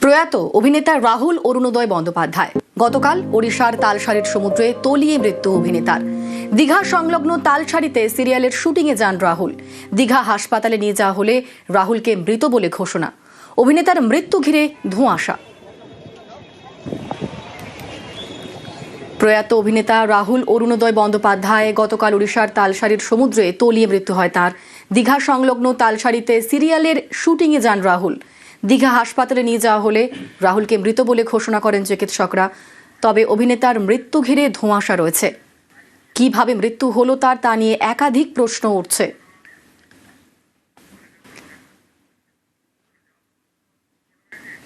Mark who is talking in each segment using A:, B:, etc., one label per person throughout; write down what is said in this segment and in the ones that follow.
A: প্রয়াত অভিনেতা রাহুল অরুণোদয় বন্দ্যোপাধ্যায় গতকাল ওড়িশার তালসারির সমুদ্রে তলিয়ে মৃত্যু অভিনেতার। দীঘা সংলগ্ন তালসারিতে সিরিয়ালের শুটিংয়ে যান রাহুল। দীঘা হাসপাতালে নিয়ে যাওয়া হলে রাহুলকে মৃত বলে ঘোষণা। অভিনেতার মৃত্যু ঘিরে ধোঁয়াশা। প্রয়াত অভিনেতা রাহুল অরুণোদয় বন্দ্যোপাধ্যায় গতকাল ওড়িশার তালসারির সমুদ্রে তলিয়ে মৃত্যু হয় তার। দীঘা সংলগ্ন তালসারিতে সিরিয়ালের শুটিংয়ে যান রাহুল। দীঘা হাসপাতালে নিয়ে যাওয়া হলে রাহুলকে মৃত বলে ঘোষণা করেন চিকিৎসকরা। তবে অভিনেতার মৃত্যু ঘিরে ধোঁয়াশা রয়েছে। কিভাবে মৃত্যু হলো তার তা নিয়ে একাধিক প্রশ্ন উঠছে।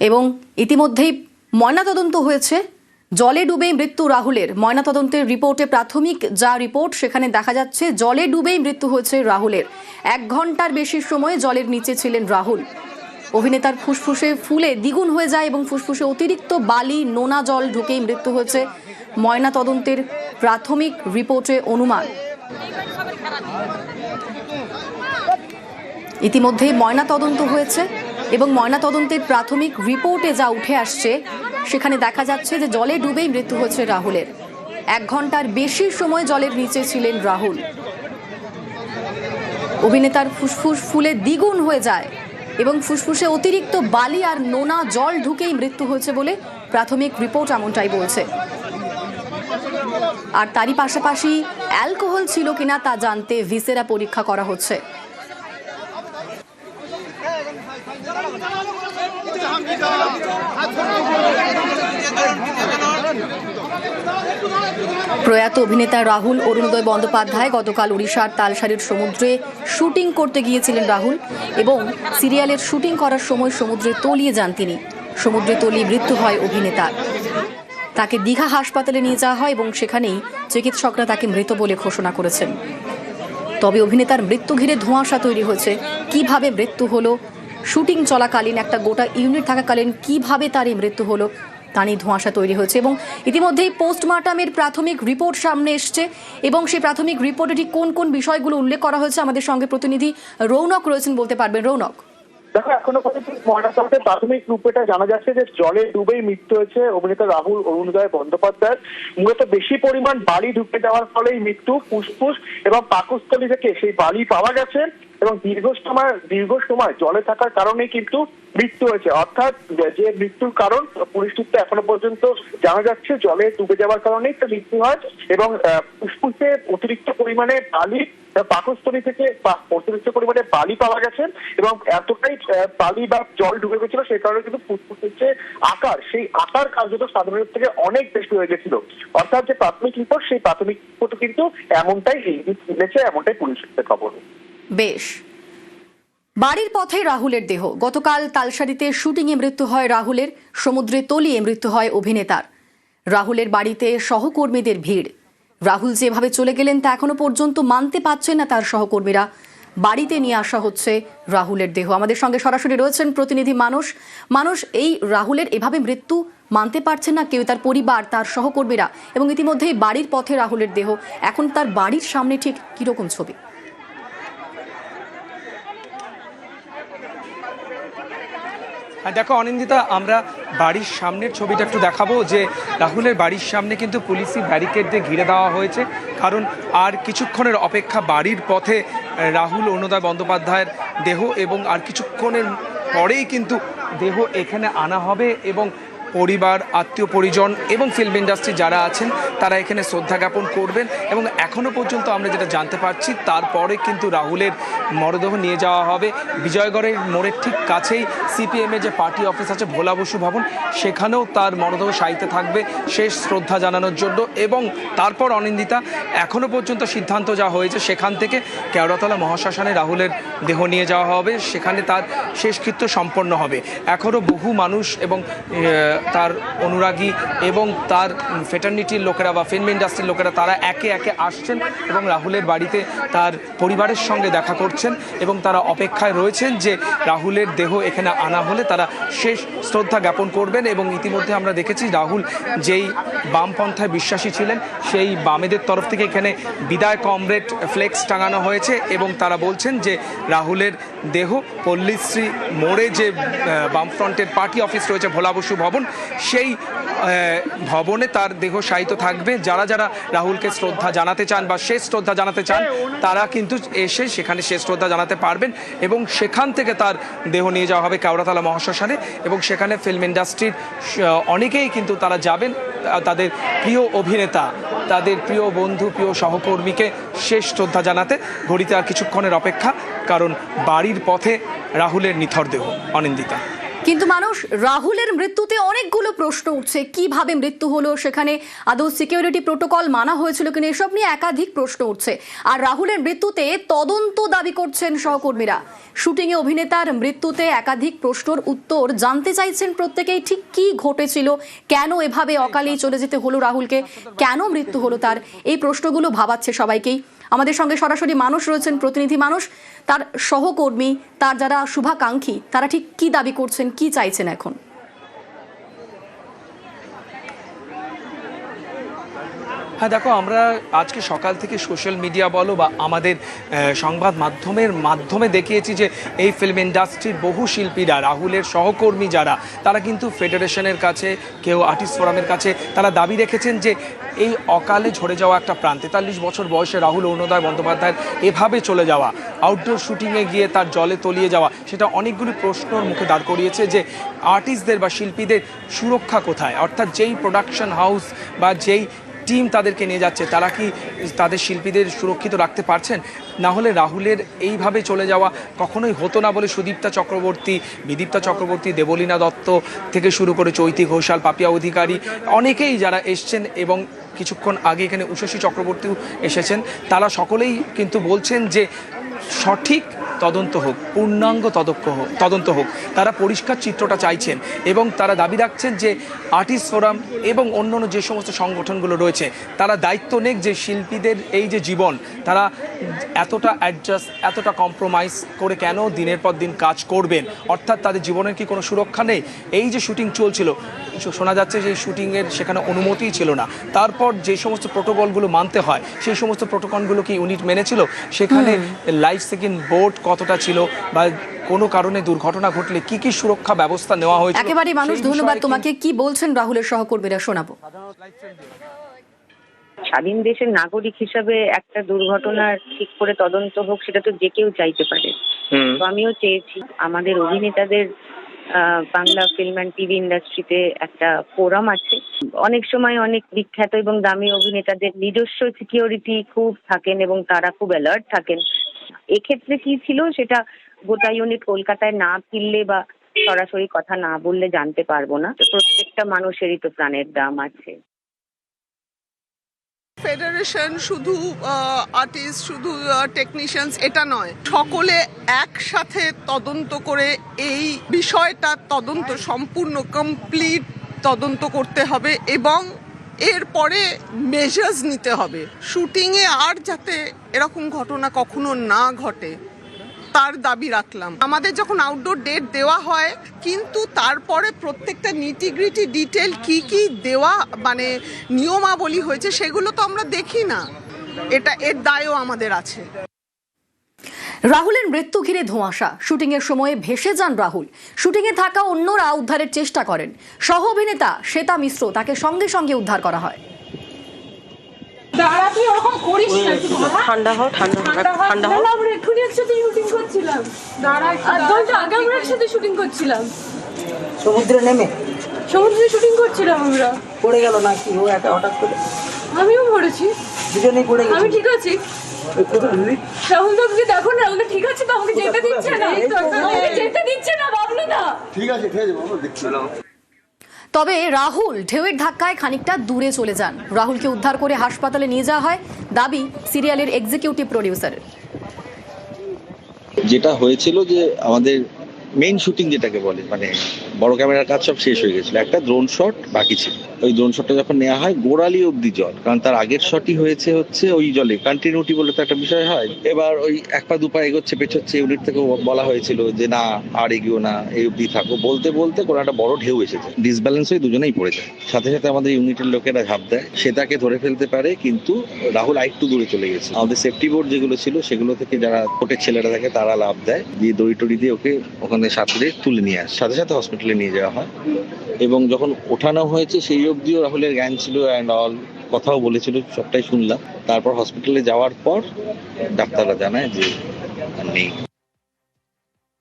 A: এবং ইতিমধ্যেই ময়নাতদন্ত হয়েছে। জলে ডুবেই মৃত্যু রাহুলের। ময়নাতদন্তের রিপোর্টে প্রাথমিক যা রিপোর্ট সেখানে দেখা যাচ্ছে জলে ডুবেই মৃত্যু হয়েছে রাহুলের। 1 ঘন্টার বেশি সময় জলের নিচে ছিলেন রাহুল। অভিনেতার ফুসফুসে ফুলে দ্বিগুণ হয়ে যায় এবং ফুসফুসে অতিরিক্ত বালি নোনা জল ঢুকেই মৃত্যু হয়েছে ময়নাতদন্তের প্রাথমিক রিপোর্টে অনুমান। ইতিমধ্যে ময়নাতদন্ত হয়েছে এবং ময়নাতদন্তের প্রাথমিক রিপোর্টে যা উঠে আসছে সেখানে দেখা যাচ্ছে যে জলে ডুবেই মৃত্যু হয়েছে রাহুলের। 1 ঘন্টার বেশি সময় জলের নিচে ছিলেন রাহুল। অভিনেতার ফুসফুস ফুলে দ্বিগুণ হয়ে যায় এবং ফুসফুসে অতিরিক্ত বালি আর নোনা জল ঢুকেই মৃত্যু হয়েছে বলে প্রাথমিক রিপোর্ট এমনটাই বলছে। আর তারই পাশাপাশি অ্যালকোহল ছিল কিনা তা জানতে ভিসেরা পরীক্ষা করা হচ্ছে। প্রয়াত অভিনেতা রাহুল অরুণোদয় বন্দ্যোপাধ্যায় গতকাল ওড়িশার তালসারির সমুদ্রে শুটিং করতে গিয়েছিলেন রাহুল এবং সিরিয়ালের শুটিং করার সময় সমুদ্রে তলিয়ে যান তিনি। সমুদ্রে তলিয়ে মৃত্যু হয় অভিনেতার। তাকে দীঘা হাসপাতালে নিয়ে যাওয়া হয় এবং সেখানেই চিকিৎসকরা তাকে মৃত বলে ঘোষণা করেছেন। তবে অভিনেতার মৃত্যু ঘিরে ধোঁয়াশা তৈরি হয়েছে। কিভাবে মৃত্যু হলো, শুটিং চলাকালীন একটা গোটা ইউনিট থাকাকালীন কিভাবে তার এই মৃত্যু হলো তা নিয়ে ধোঁয়াশা তৈরি হয়েছে। এবং ইতিমধ্যেই পোস্টমর্টমের প্রাথমিক রিপোর্ট সামনে এসছে এবং সেই প্রাথমিক রিপোর্টে ঠিক কোন কোন বিষয়গুলো উল্লেখ করা হয়েছে আমাদের সঙ্গে প্রতিনিধি রৌনক রয়েছেন, বলতে পারবেন রৌনক?
B: দেখো, এখনো পর্যন্ত ময়নাতদন্তের প্রাথমিক রূপেটা জানা যাচ্ছে যে জলে ডুবেই মৃত্যু হয়েছে অভিনেতা রাহুল অরুণোদয় বন্দ্যোপাধ্যায়। মূলত বেশি পরিমাণ বালি ঢুকে যাওয়ার ফলেই মৃত্যু। ফুসফুস এবং পাকস্থলী থেকে সেই বালি পাওয়া গেছে এবং দীর্ঘ সময় জলে থাকার কারণেই কিন্তু মৃত্যু হয়েছে। অর্থাৎ যে মৃত্যুর কারণ পরিস্থিতি এখনো পর্যন্ত জানা যাচ্ছে জলে ডুবে যাওয়ার কারণেই তার মৃত্যু হয় এবং ফুসফুসে অতিরিক্ত পরিমাণে বালি পাকস্থলী থেকে অতিরিক্ত পরিমাণে বালি পাওয়া গেছে এবং এতটাই বালি বা জল ঢুকে গেছিল সেই কারণে কিন্তু ফুসফুসের যে আকার, সেই আকার কার্যত সাধারণের থেকে অনেক বেশি হয়ে গেছিল। অর্থাৎ যে প্রাথমিক রিপোর্ট, সেই প্রাথমিক রিপোর্ট কিন্তু এমনটাই মিলেছে, এমনটাই পুলিশ সূত্রে খবর।
A: বেশ। বাড়ির পথে রাহুলের দেহ। গতকাল তালসারিতে শুটিংয়ে মৃত্যু হয় রাহুলের। সমুদ্রে তলিয়ে মৃত্যু হয় অভিনেতার। রাহুলের বাড়িতে সহকর্মীদের ভিড়। রাহুল যেভাবে চলে গেলেন তা এখনো পর্যন্ত মানতে পারছেন না তার সহকর্মীরা। বাড়িতে নিয়ে আসা হচ্ছে রাহুলের দেহ। আমাদের সঙ্গে সরাসরি রয়েছেন প্রতিনিধি মানুষ। এই রাহুলের এভাবে মৃত্যু মানতে পারছেন না কেউ, তার পরিবার, তার সহকর্মীরা, এবং ইতিমধ্যেই বাড়ির পথে রাহুলের দেহ। এখন তার বাড়ির সামনে ঠিক কিরকম ছবি?
C: দেখো অনিন্দিতা, আমরা বাড়ির সামনের ছবিটা একটু দেখাবো যে রাহুলের বাড়ির সামনে কিন্তু পুলিশি ব্যারিকেড দিয়ে ঘিরে দেওয়া হয়েছে, কারণ আর কিছুক্ষণের অপেক্ষা বাড়ির পথে রাহুল অরুণোদয় বন্দ্যোপাধ্যায়ের দেহ এবং আর কিছুক্ষণের পরেই কিন্তু দেহ এখানে আনা হবে এবং পরিবার, আত্মীয় পরিজন এবং ফিল্ম ইন্ডাস্ট্রি যারা আছেন তারা এখানে শ্রদ্ধা জ্ঞাপন করবেন। এবং এখনও পর্যন্ত আমরা যেটা জানতে পারছি তারপরে কিন্তু রাহুলের মরদেহ নিয়ে যাওয়া হবে বিজয়গড়ের মোড়ের ঠিক কাছেই সিপিএমের যে পার্টি অফিস আছে ভোলা বসু ভবন, সেখানেও তার মরদেহ শায়িতে থাকবে শেষ শ্রদ্ধা জানানোর জন্য। এবং তারপর অনিন্দিতা, এখনও পর্যন্ত সিদ্ধান্ত যা হয়েছে সেখান থেকে কেওড়াতলা মহাশ্মশানে রাহুলের দেহ নিয়ে যাওয়া হবে, সেখানে তার শেষকৃত্য সম্পন্ন হবে। এখনও বহু মানুষ এবং তার অনুরাগী এবং তার ফ্রেটার্নিটির লোকেরা বা ফিল্ম ইন্ডাস্ট্রির লোকেরা তারা একে একে আসছেন এবং রাহুলের বাড়িতে তার পরিবারের সঙ্গে দেখা করছেন এবং তারা অপেক্ষায় রয়েছেন যে রাহুলের দেহ এখানে আনা হলে তারা শেষ শ্রদ্ধা জ্ঞাপন করবেন। এবং ইতিমধ্যে আমরা দেখেছি রাহুল যেই বামপন্থায় বিশ্বাসী ছিলেন সেই বামেদের তরফ থেকে এখানে বিদায় কমরেড ফ্লেক্স টাঙানো হয়েছে এবং তারা বলছেন যে রাহুলের দেহ পল্লীশ্রী মোড়ে যে বামফ্রন্টের পার্টি অফিস রয়েছে ভোলা বসু ভবন, সেই ভবনে তার দেহ শায়িত থাকবে। যারা যারা রাহুলকে শ্রদ্ধা জানাতে চান বা শেষ শ্রদ্ধা জানাতে চান তারা কিন্তু এসে সেখানে শেষ শ্রদ্ধা জানাতে পারবেন এবং সেখান থেকে তার দেহ নিয়ে যাওয়া হবে কেওড়াতলা মহাশ্মশানে এবং সেখানে ফিল্ম ইন্ডাস্ট্রির অনেকেই কিন্তু তারা যাবেন তাদের প্রিয় অভিনেতা, তাদের প্রিয় বন্ধু, প্রিয় সহকর্মীকে শেষ শ্রদ্ধা জানাতে। ঘড়িতে আর কিছুক্ষণের অপেক্ষা, কারণ বাড়ির পথে রাহুলের নিথর দেহ। অনিন্দিতা।
A: কিন্তু মানুষ রাহুলের মৃত্যুতে অনেকগুলো প্রশ্ন উঠছে, কিভাবে মৃত্যু হলো, সেখানে আদৌ সিকিউরিটি প্রোটোকল মানা হয়েছিল কিনা, এসব নিয়ে একাধিক প্রশ্ন উঠছে। আর রাহুলের মৃত্যুতে তদন্ত দাবি করছেন সহকর্মীরা। শুটিংয়ে অভিনেতার মৃত্যুতে একাধিক প্রশ্নের উত্তর জানতে চাইছেন প্রত্যেকেই। ঠিক কি ঘটেছিল, কেন এভাবে অকালেই চলে যেতে হলো রাহুলকে, কেন মৃত্যু হলো তার, এই প্রশ্নগুলো ভাবাচ্ছে সবাইকেই। আমাদের সঙ্গে সরাসরি মানুষ রয়েছেন, প্রতিনিধি মানুষ, তার সহকর্মী, তার যারা শুভাকাঙ্ক্ষী, তারা ঠিক কি দাবি করছেন, কি চাইছেন এখন।
C: হ্যাঁ দেখো, আমরা আজকে সকাল থেকে সোশ্যাল মিডিয়া বলো বা আমাদের সংবাদ মাধ্যমে দেখিয়েছি যে এই ফিল্ম ইন্ডাস্ট্রির বহু শিল্পীরা, রাহুলের সহকর্মী যারা, তারা কিন্তু ফেডারেশনের কাছে, কেউ আর্টিস্ট ফোরামের কাছে তারা দাবি রেখেছেন যে এই অকালে ঝরে যাওয়া একটা প্রাণ, 43 বছর বয়সে রাহুল অরুণোদয় বন্দ্যোপাধ্যায়ের এভাবে চলে যাওয়া, আউটডোর শুটিংয়ে গিয়ে তার জলে তলিয়ে যাওয়া, সেটা অনেকগুলি প্রশ্নর মুখে দাঁড় করিয়েছে যে আর্টিস্টদের বা শিল্পীদের সুরক্ষা কোথায়। অর্থাৎ যেই প্রোডাকশন হাউস বা যেই টিম তাদেরকে নিয়ে যাচ্ছে তারা কি তাদের শিল্পীদের সুরক্ষিত রাখতে পারছেন? না হলে রাহুলের এইভাবে চলে যাওয়া কখনোই হতো না বলে সুদীপ্তা চক্রবর্তী, বিদীপ্তা চক্রবর্তী, দেবলীনা দত্ত থেকে শুরু করে চৈতি ঘোষাল, পাপিয়া অধিকারী, অনেকেই যারা এসছেন এবং কিছুক্ষণ আগে এখানে উষসী চক্রবর্তীও এসেছেন, তারা সকলেই কিন্তু বলছেন যে সঠিক তদন্ত হোক, পূর্ণাঙ্গ তদন্ত হোক। তারা পরিষ্কার চিত্রটা চাইছেন এবং তারা দাবি রাখছেন যে আর্টিস্ট ফোরাম এবং অন্যান্য যে সমস্ত সংগঠনগুলো রয়েছে তারা দায়িত্ব নেক যে শিল্পীদের এই যে জীবন, তারা এতটা অ্যাডজাস্ট, এতটা কম্প্রোমাইজ করে কেন দিনের পর দিন কাজ করবেন। অর্থাৎ তাদের জীবনের কি কোনো সুরক্ষা নেই? এই যে শুটিং চলছিল, শোনা যাচ্ছে যে শুটিংয়ের সেখানে অনুমতিই ছিল না, তারপর যে সমস্ত প্রোটোকলগুলো মানতে হয় সেই সমস্ত প্রোটোকলগুলো কি ইউনিট মেনেছিল? সেখানে লাইফ সেকেন্ড বোর্ড কতটা ছিল বা কোনো কারণে দুর্ঘটনা ঘটলে কি কি সুরক্ষা ব্যবস্থা নেওয়া হয়েছে?
A: একেবারে মানুষ, ধন্যবাদ তোমাকে। কি বলছেন রাহুলের সহকর্মীরা, শোনাবো।
D: স্বাধীন দেশের নাগরিক হিসাবে একটা দুর্ঘটনার ঠিক করে তদন্ত হোক, সেটা তো যে কেউ চাইতে পারে। তো আমিও চেয়েছি আমাদের অভিনেতাদের বাংলা ফিল্ম অ্যান্ড টিভি ইন্ডাস্ট্রিতে একটা ফোরাম আছে। অনেক সময় অনেক বিখ্যাত এবং দামি অভিনেতাদের নিজস্ব সিকিউরিটি খুব থাকেন এবং তারা খুব অ্যালার্ট থাকেন। এক্ষেত্রে কি ছিল সেটা গোটা ইউনিট কলকাতায় না ফিরলে বা সরাসরি কথা না বললে জানতে পারবো না। প্রত্যেকটা মানুষেরই তো প্রাণের দাম আছে।
E: ফেডারেশন শুধু আর্টিস্ট, শুধু টেকনিশিয়ানস এটা নয়, সকলে একসাথে তদন্ত করে এই বিষয়টা তদন্ত সম্পূর্ণ কমপ্লিট তদন্ত করতে হবে এবং এরপরে মেজার্স নিতে হবে। শুটিংয়ে আর যাতে এরকম ঘটনা কখনো না ঘটে তার দাবি রাখলাম। আমাদের যখন আউটডোর ডেট দেওয়া হয়, কিন্তু তারপরে প্রত্যেকটা নিটিগ্রিটি ডিটেল কি কি দেওয়া মানে নিয়মাবলী হয়েছে সেগুলো তো আমরা দেখি না। এর দায়ও আমাদের আছে।
A: রাহুলের মৃত্যু ঘিরে ধোঁয়াশা। শুটিং এর সময় ভেসে যান রাহুল। শুটিং এ থাকা অন্যরা উদ্ধারের চেষ্টা করেন। সহ অভিনেতা শ্বেতা মিশ্র, তাকে সঙ্গে সঙ্গে উদ্ধার করা হয়।
F: দাঁড়া, তুই ওরকম করিস না, ঠান্ডা হও, ঠান্ডা হও। আমরা এক্ষুনি একসাথে শুটিং করছিলাম, দাঁড়া, আর ঘন্টা আগে আমরা একসাথে শুটিং করছিলাম, সমুদ্রে শুটিং করছিলাম আমরা।
G: পড়ে গেল নাকি ও একা হঠাৎ করে?
F: আমিও পড়েছি,
G: দুজনেই পড়ে গেছি।
F: আমি ঠিক আছি। রাহুল দাকে দেখো না, রাহুল ঠিক আছে তো? আমাকে যেতে দিচ্ছে না, আমাকে যেতে দিচ্ছে না, বাবলু না।
G: ঠিক আছে বাবা, দেখছিলাম।
A: তবে রাহুল ঢেউয়ের ধাক্কায় খানিকটা দূরে চলে যান। রাহুলকে উদ্ধার করে হাসপাতালে নিয়ে যাওয়া হয়, দাবি সিরিয়ালের এক্সিকিউটিভ প্রডিউসারের।
H: যেটা হয়েছিল যে আমাদের মেইন শুটিং যেটাকে বলে, মানে বড় ক্যামেরার কাজ সব শেষ হয়ে গেছিল, একটা ড্রোন শট বাকি ছিল। ওই ড্রোন শটটা যখন নেওয়া হয় গোড়ালি অব্দি জল, কারণ তার আগের শটই হচ্ছে ওই জলে, কন্টিনিউটি বলে তো একটা বিষয় হয়। এবার ওই এক পা দু পা এগোচ্ছে পেছোচ্ছে, ইউনিট থেকে বলা হয়েছিল যে না আর এগিয়েও না, এই অব্দি থাকো। বলতে বলতে কোনো একটা বড় ঢেউ এসেছে, ডিসব্যালেন্স হয়ে দুজনেই পড়ে যায়। সাথে সাথে আমাদের ইউনিটের লোকেরা ঝাঁপ দেয়, সে তাকে ধরে ফেলতে পারে, কিন্তু রাহুল আরেকটু দূরে চলে গেছে। আমাদের সেফটি বোর্ড যেগুলো ছিল সেগুলো থেকে যারা কোটের ছেলেরা থাকে তারা লাভ দেয়, দিয়ে দড়ি টড়ি দিয়ে ওকে ওখানে সাঁতরে তুলে নিয়ে আসে, সাথে সাথে হসপিটালে নিয়ে যাওয়া হয়। এবং যখন ওঠানো হয়েছে সেই অবধিও রাহুলের জ্ঞান ছিল অ্যান্ড অল, কথাও বলেছিল, সবটাই শুনলাম। তারপর হসপিটালে যাওয়ার পর ডাক্তাররা জানায় যে নেই।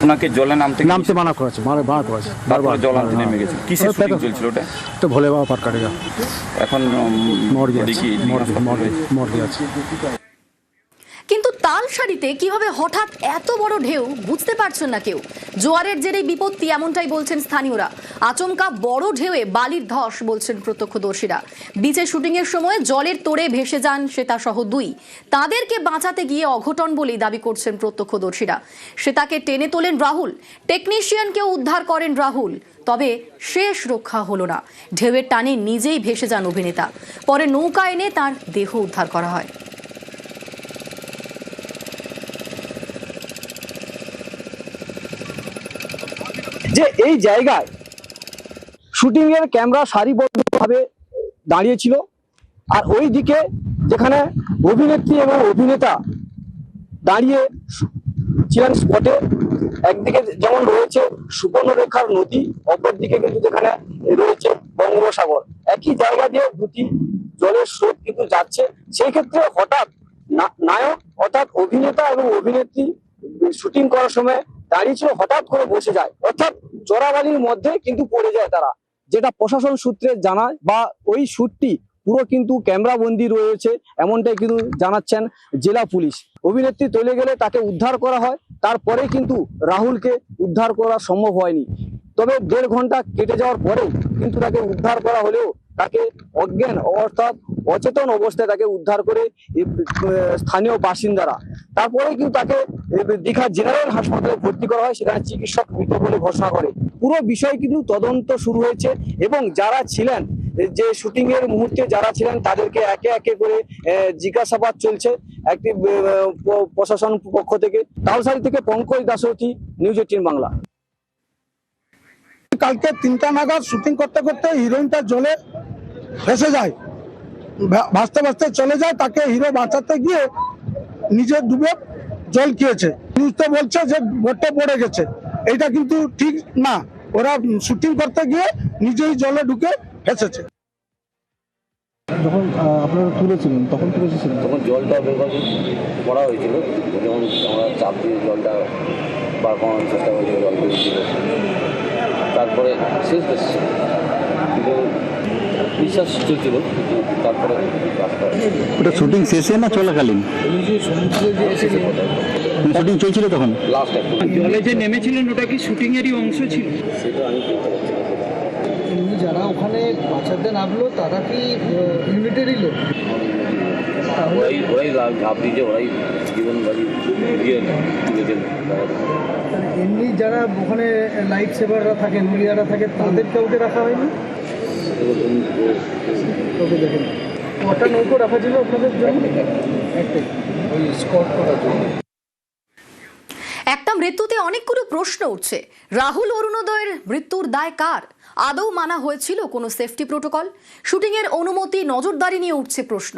I: ওনাকে জলে নামতে
J: মানা করেছে, মানা করেছে,
I: তারপরে জল আনতে নেমে গেছে। কিসের শুটিং চলছিল ওটা?
J: তো ভোলে বাবা পার কাটেগা
I: এখন
J: মর্গে আছে।
A: কিন্তু তালসারিতে কিভাবে হঠাৎ এত বড় ঢেউ বুঝতে পারছেন না কেউ। জোয়ারের জেরে বিপত্তি এমনটাই বলছেন স্থানীয়রা। আচমকা বড় ঢেউয়ে বালির ধস বলছেন প্রত্যক্ষদর্শীরা। বিচে শুটিং এর সময় জলের তোড়ে ভেসে যান শ্বেতা সহ দুই। তাদেরকে বাঁচাতে গিয়ে অঘটন বলেই দাবি করছেন প্রত্যক্ষদর্শীরা। শ্বেতাকে টেনে তোলেন রাহুল, টেকনিশিয়ানকেও উদ্ধার করেন রাহুল, তবে শেষ রক্ষা হলো না। ঢেউয়ের টানে নিজেই ভেসে যান অভিনেতা। পরে নৌকা এনে তার দেহ উদ্ধার করা হয়।
K: যে এই জায়গায় শুটিং এর ক্যামেরা সারিবদ্ধভাবে দাঁড়িয়েছিল, আর ওই দিকে যেখানে অভিনেত্রী এবং অভিনেতা দাঁড়িয়ে ছিলেন স্পটে, একদিকে যেমন রয়েছে সুবর্ণরেখার নদী, অপরদিকে কিন্তু যেখানে রয়েছে বঙ্গোপসাগর। একই জায়গা দিয়ে দুটি জলের স্রোত কিন্তু যাচ্ছে। সেই ক্ষেত্রে হঠাৎ নায়ক অর্থাৎ অভিনেতা এবং অভিনেত্রী শুটিং করার সময় দাঁড়িয়ে ছিল, হঠাৎ করে বসে যায়, অর্থাৎ চোরাবালির মধ্যে কিন্তু পড়ে যায় তারা, যেটা প্রশাসন সূত্রে জানায়, বা ওই শুটটি পুরো কিন্তু ক্যামেরা বন্দি রয়েছে এমনটাই কিন্তু জানাচ্ছেন জেলা পুলিশ। অভিনেত্রী তলে গেলে তাকে উদ্ধার করা হয়, তারপরে কিন্তু রাহুলকে উদ্ধার করা সম্ভব হয়নি। তবে 1.5 ঘন্টা কেটে যাওয়ার পরেও কিন্তু তাকে উদ্ধার করা হলেও তাকে অজ্ঞান অর্থাৎ অচেতন অবস্থায় তাকে উদ্ধার করে স্থানীয় বাসিন্দারা। তারপরে কিন্তু তাকে দীঘা জেনারেল হাসপাতালে ভর্তি করা হয়, সেখানে চিকিৎসক মৃত বলে ঘোষণা করে। পুরো বিষয় কিন্তু তদন্ত শুরু হয়েছে এবং যারা ছিলেন, যে শুটিং এর মুহূর্তে যারা ছিলেন তাদেরকে একে একে করে জিজ্ঞাসাবাদ চলছে একটি প্রশাসন পক্ষ থেকে। তালসারি থেকে পঙ্কজ দাশরথী, নিউজ 18 বাংলা।
J: কালকে 3টা নাগাদ শুটিং করতে করতে হিরোইনটা জলে ভেসে যায়, ভাসতে ভাসতে চলে যায়। তাকে হিরো বাঁচাতে গিয়ে নিজে ডুবে জল খেয়েছে। নিউজটা বলছে যে বোটে পড়ে গেছে, এটা কিন্তু ঠিক না। ওরা শুটিং করতে গিয়ে নিজেই জলে ঢুকে ভেসেছে। যখন আপনারা তুলেছিলেন তখন
G: জলটা বের করা হয়েছিল, যেমন আমরা চাপ দিয়ে জলটা বার করানোর চেষ্টা করেছিল, জল বেরিয়েছিল। তারপরে শেষ বেশি কিন্তু বিশ্বাস চলছিল, তারপরে
J: ওটা শুটিং শেষে না চলাকালীন? শুটিং চলছিল তখন
G: লাস্ট
C: জলে যে নেমেছিলেন ওটা কি শুটিং এরই অংশ ছিল?
G: সেটা আমি বলতে পারছি না।
K: এমনি যারা ওখানে বাঁচাতে নামলো তারা কি ইউনিটেরই লোক?
G: ওরাই ঝাঁপ দিয়েছে, ওরাই জীবন বাজি দিয়ে তুলেছেন।
K: এমনি যারা ওখানে লাইফ সেভাররা থাকেন, মহিলারা থাকে, তাদের কাউকে রাখা হয়নি? ওকে দেখেন, কটা নৌকো রাখা ছিল আপনাদের জন্য? একটাই, ওই স্কট করার জন্য।
A: একটা মৃত্যুতে অনেকগুলো প্রশ্ন উঠছে। রাহুল অরুণোদয়ের মৃত্যুর দায় কার? আদৌ মানা হয়েছিল কোনো সেফটি প্রোটোকল? শুটিং এর অনুমতি, নজরদারি নিয়ে উঠছে প্রশ্ন।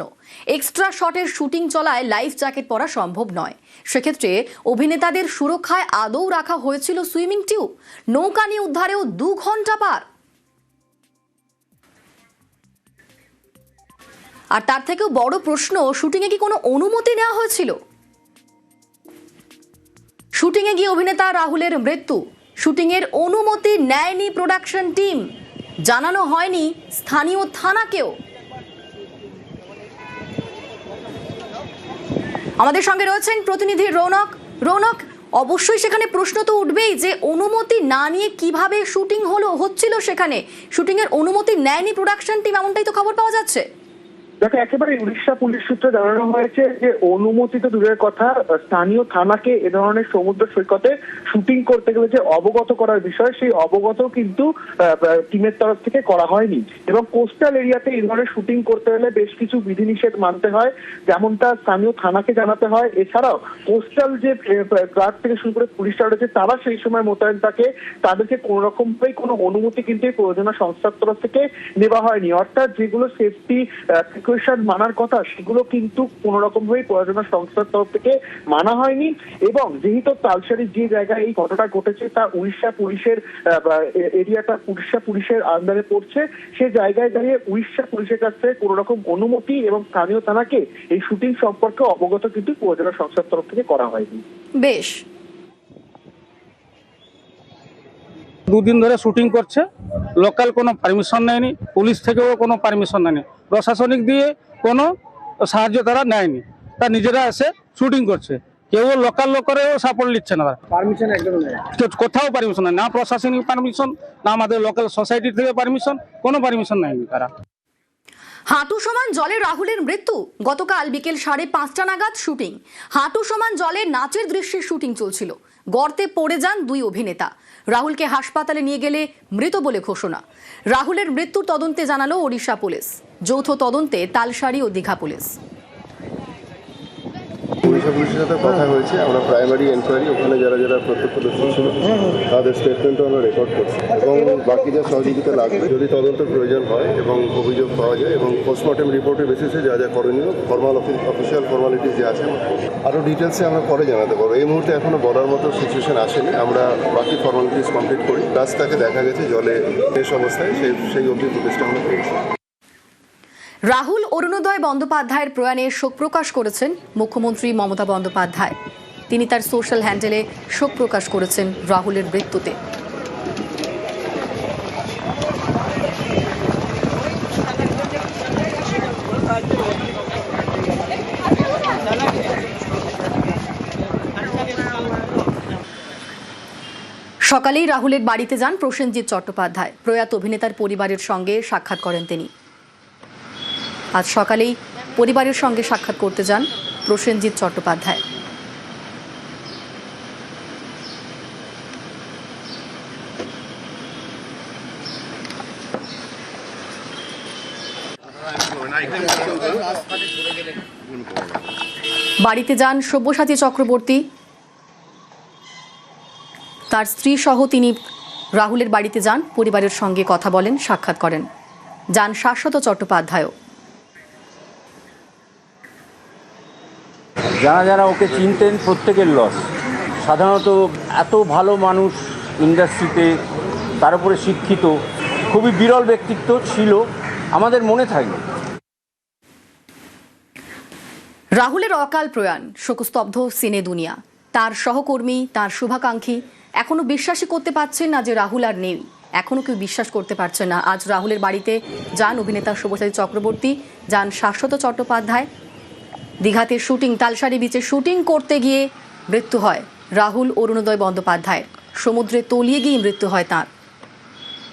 A: এক্সট্রা শটের শুটিং চলায় লাইফ জ্যাকেট পরা সম্ভব নয়। সেক্ষেত্রে অভিনেতাদের সুরক্ষায় আদৌ রাখা হয়েছিল সুইমিং টিউব? নৌকা নিয়ে উদ্ধারেও 2 ঘন্টা পার। আর তার থেকেও বড় প্রশ্ন, শুটিংয়ে কি কোনো অনুমতি নেওয়া হয়েছিল? শুটিংয়ে গিয়ে অভিনেতা রাহুলের মৃত্যু, শুটিংয়ের অনুমতি নেয়নি প্রোডাকশন টিম, জানানো হয়নি স্থানীয় থানাকেও। আমাদের সঙ্গে রয়েছেন প্রতিনিধি রৌনক। রৌনক, অবশ্যই সেখানে প্রশ্ন তো উঠবেই যে অনুমতি না নিয়ে কিভাবে শুটিং হচ্ছিল সেখানে? শুটিংয়ের অনুমতি নেয়নি প্রোডাকশন টিম, এমনটাই তো খবর পাওয়া যাচ্ছে।
B: দেখো, একেবারে উড়িষ্যা পুলিশ সূত্রে জানানো হয়েছে যে অনুমোদিত দূরের কথা, স্থানীয় থানাকে এ ধরনের সমুদ্র সৈকতে শুটিং করতে গেলে যে অবগত করার বিষয়, সেই অবগত কিন্তু টিমের তরফ থেকে করা হয়নি। এবং কোস্টাল এরিয়াতে এই ধরনের শুটিং করতে হলে বেশ কিছু বিধিনিষেধ মানতে হয়, যেমনটা স্থানীয় থানাকে জানাতে হয়। এছাড়াও কোস্টাল যে গার্ড থেকে শুরু করে পুলিশরা রয়েছে, তারা সেই সময় মোতায়েন থাকে, তাদেরকে কোনো রকম ভাবে কোনো অনুমতি কিন্তু এই প্রয়োজনীয় সংস্থার তরফ থেকে নেওয়া হয়নি। অর্থাৎ যেগুলো সেফটি প্রিকশন মানার কথা, সেগুলো কিন্তু কোনো রকম ভাবে প্রয়োজনীয় সংস্থার তরফ থেকে মানা হয়নি। এবং যেহেতু তালসারির যে জায়গায় এই ঘটনা ঘটেছে তা উড়িষ্যা পুলিশের এরিয়াটা উড়িষ্যা পুলিশের আন্ডারে পড়ছে, সে জায়গায় দাঁড়িয়ে উড়িষ্যা পুলিশের কাছ থেকে কোনো রকম অনুমতি এবং স্থানীয় থানাকে এই শুটিং সম্পর্কে অবগত কিন্তু প্রয়োজনীয় সংস্থার তরফ থেকে করা হয়নি।
A: বেশ,
K: দুদিন ধরে শুটিং করছে, লোকাল কোনো পারমিশন নেয়নি, পুলিশ থেকেও কোনো পারমিশন নেয়নি, প্রশাসনিক দিয়ে কোনো সাহায্য তারা নেয়নি, তা নিজেরা এসে শুটিং করছে। কেউ লোকাল লোকেরও সাপোর্ট নিচ্ছে না, পারমিশন একদম নেই, কোথাও পারমিশন নেই, না প্রশাসনিক পারমিশন, না আমাদের লোকাল সোসাইটি থেকে পারমিশন, কোনো পারমিশন নেয়নি তারা।
A: হাঁটু সমান জলে রাহুলের মৃত্যু। গতকাল বিকেল 5:30 নাগাদ শুটিং। হাঁটু সমান জলে নাচের দৃশ্যের শুটিং চলছিল। গর্তে পড়ে যান দুই অভিনেতা। রাহুলকে হাসপাতালে নিয়ে গেলে মৃত বলে ঘোষণা। রাহুলের মৃত্যুর তদন্তে জানালো ওড়িশা পুলিশ। যৌথ তদন্তে তালসারি ও দীঘা পুলিশ।
L: ওড়িশা পুলিশের সাথে কথা হয়েছে, আমরা প্রাইমারি এনকোয়ারি ওখানে যারা যারা প্রত্যক্ষদর্শী ছিল তাদের স্টেটমেন্টও আমরা রেকর্ড করছি এবং বাকি যা সহযোগিতা লাগবে যদি তদন্ত প্রয়োজন হয় এবং অভিযোগ পাওয়া যায় এবং পোস্টমর্টেম রিপোর্টের বেসিসে যা যা করণীয় অফিসিয়াল ফর্মালিটিস যে আছে আরও ডিটেলসে আমরা পরে জানাতে পারবো। এই মুহূর্তে এখনো বলার মতো সিচুয়েশন আসেনি, আমরা বাকি ফর্মালিটিস কমপ্লিট করি। প্লাস তাকে দেখা গেছে জলে শেষ অবস্থায়, সেই অবধি ফুটেজটা আমরা পেয়েছি।
A: রাহুল অরুণোদয় বন্দ্যোপাধ্যায়ের প্রয়াণে শোক প্রকাশ করেছেন মুখ্যমন্ত্রী মমতা বন্দ্যোপাধ্যায়। তিনি তার সোশ্যাল হ্যান্ডেলে শোক প্রকাশ করেছেন রাহুলের মৃত্যুতে। সকালেই রাহুলের বাড়িতে যান প্রসেনজিৎ চট্টোপাধ্যায়। প্রয়াত অভিনেতার পরিবারের সঙ্গে সাক্ষাৎ করেন তিনি। আজ সকালেই পরিবারের সঙ্গে সাক্ষাৎ করতে যান প্রসেনজিৎ চট্টোপাধ্যায়। বাড়িতে যান সব্যসাচী চক্রবর্তী, তার স্ত্রী সহ তিনি রাহুলের বাড়িতে যান, পরিবারের সঙ্গে কথা বলেন, সাক্ষাৎ করেন। যান শাশ্বত চট্টোপাধ্যায়ও।
M: যারা যারা ওকে চিনতেন প্রত্যেকের লস। সাধারণত এত ভালো মানুষ ইন্ডাস্ট্রিতে, তার উপরে শিক্ষিত, খুবই বিরল ব্যক্তিত্ব ছিল, আমাদের মনে থাকবে।
A: রাহুলের অকাল প্রয়াণ, শোকস্তব্ধ সিনে দুনিয়া। তার সহকর্মী, তার শুভাকাঙ্ক্ষী এখনো বিশ্বাসই করতে পারছেন না যে রাহুল আর নেই। এখনো কেউ বিশ্বাস করতে পারছে না। আজ রাহুলের বাড়িতে যান অভিনেতা সব্যসাচী চক্রবর্তী, যান শাশ্বত চট্টোপাধ্যায়। দীঘাতে শুটিং, তালসারি বিচে শুটিং করতে গিয়ে মৃত্যু হয় রাহুল অরুণোদয় বন্দ্যোপাধ্যায়ের। সমুদ্রে তলিয়ে গিয়ে মৃত্যু হয় তাঁর।